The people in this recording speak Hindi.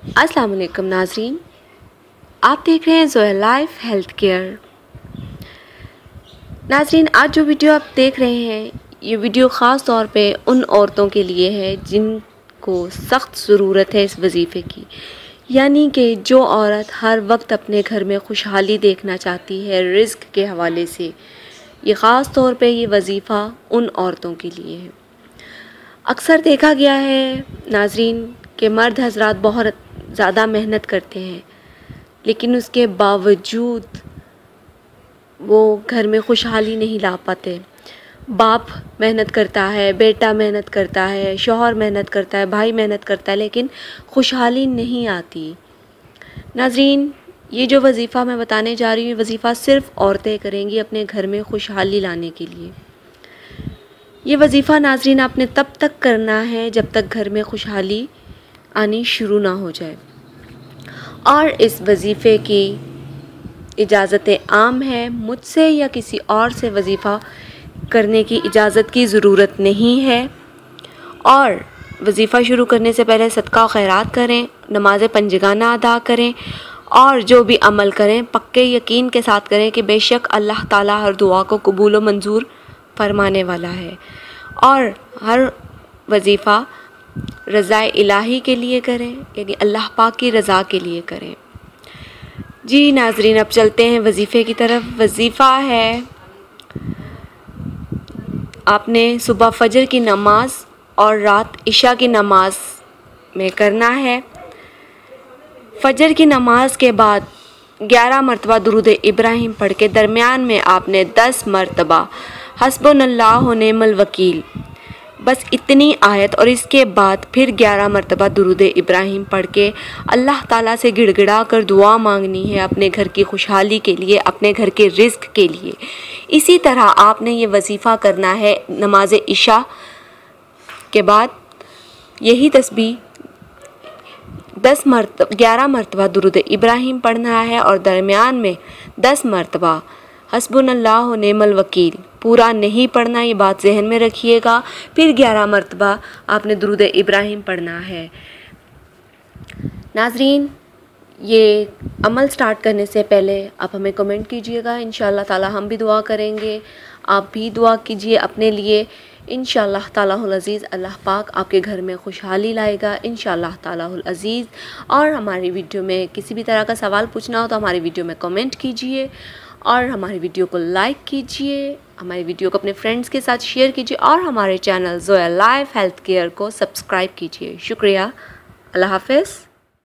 अस्सलाम वालेकुम नाज़रीन, आप देख रहे हैं ज़ोया लाइफ हेल्थ केयर। नाज़रीन, आज जो वीडियो आप देख रहे हैं, ये वीडियो ख़ास तौर पे उन औरतों के लिए है जिनको सख्त ज़रूरत है इस वजीफ़े की। यानी कि जो औरत हर वक्त अपने घर में खुशहाली देखना चाहती है रिज़्क के हवाले से, ये ख़ास तौर पे ये वजीफ़ा उन औरतों के लिए है। अक्सर देखा गया है नाज़रीन कि मर्द हज़रात बहुत ज़्यादा मेहनत करते हैं, लेकिन उसके बावजूद वो घर में खुशहाली नहीं ला पाते। बाप मेहनत करता है, बेटा मेहनत करता है, शौहर मेहनत करता है, भाई मेहनत करता है, लेकिन खुशहाली नहीं आती। नाज़रीन, ये जो वजीफ़ा मैं बताने जा रही हूँ, वजीफ़ा सिर्फ़ औरतें करेंगी अपने घर में खुशहाली लाने के लिए। ये वजीफ़ा नाज़रीन आपने तब तक करना है जब तक घर में खुशहाली आनी शुरू ना हो जाए। और इस वजीफ़े की इजाज़तें आम है, मुझसे या किसी और से वजीफ़ा करने की इजाज़त की ज़रूरत नहीं है। और वजीफ़ा शुरू करने से पहले सदका व खैरात करें, नमाज़ पंजगाना अदा करें और जो भी अमल करें पक्के यकीन के साथ करें कि बेशक अल्लाह ताला हर दुआ को कबूल व मंजूर फरमाने वाला है। और हर वजीफ़ा रज़ाए इलाही के लिए करें, यानी अल्लाह पाक की रज़ा के लिए करें। जी नाज़रीन, अब चलते हैं वजीफ़े की तरफ। वजीफ़ा है, आपने सुबह फ़जर की नमाज़ और रात इशा की नमाज़ में करना है। फ़जर की नमाज़ के बाद 11 मरतबा दुरूद इब्राहिम पढ़ के दरमियान में आपने 10 मरतबा हस्बुनल्लाहु व निअमल वकील, बस इतनी आयत, और इसके बाद फिर 11 मरतबा दुरूद इब्राहिम पढ़ के अल्लाह ताला से गिड़गिड़ा कर दुआ मांगनी है अपने घर की खुशहाली के लिए, अपने घर के रिज़्क के लिए। इसी तरह आपने ये वजीफ़ा करना है नमाज इशा के बाद। यही तस्बीह 11 मरतबा दुरूद इब्राहिम पढ़ना है और दरमियान में 10 मरतबा हस्बुनल्लाहु व निअमल वकील। पूरा नहीं पढ़ना, ये बात जहन में रखिएगा। फिर 11 मरतबा आपने दुरूद इब्राहिम पढ़ना है। नाज़रीन, ये अमल स्टार्ट करने से पहले आप हमें कमेंट कीजिएगा, इंशाअल्लाह ताला हम भी दुआ करेंगे। आप भी दुआ कीजिए अपने लिए। इंशाअल्लाह तालाहुल अज़ीज़ अल्लाह पाक आपके घर में खुशहाली लाएगा, इंशाअल्लाह तालाहुल अज़ीज़। और हमारी वीडियो में किसी भी तरह का सवाल पूछना हो तो हमारी वीडियो में कमेंट कीजिए और हमारी वीडियो को लाइक कीजिए, हमारी वीडियो को अपने फ्रेंड्स के साथ शेयर कीजिए और हमारे channel Zoya life health care को सब्सक्राइब कीजिए। शुक्रिया। अल्लाह हाफ़िज़।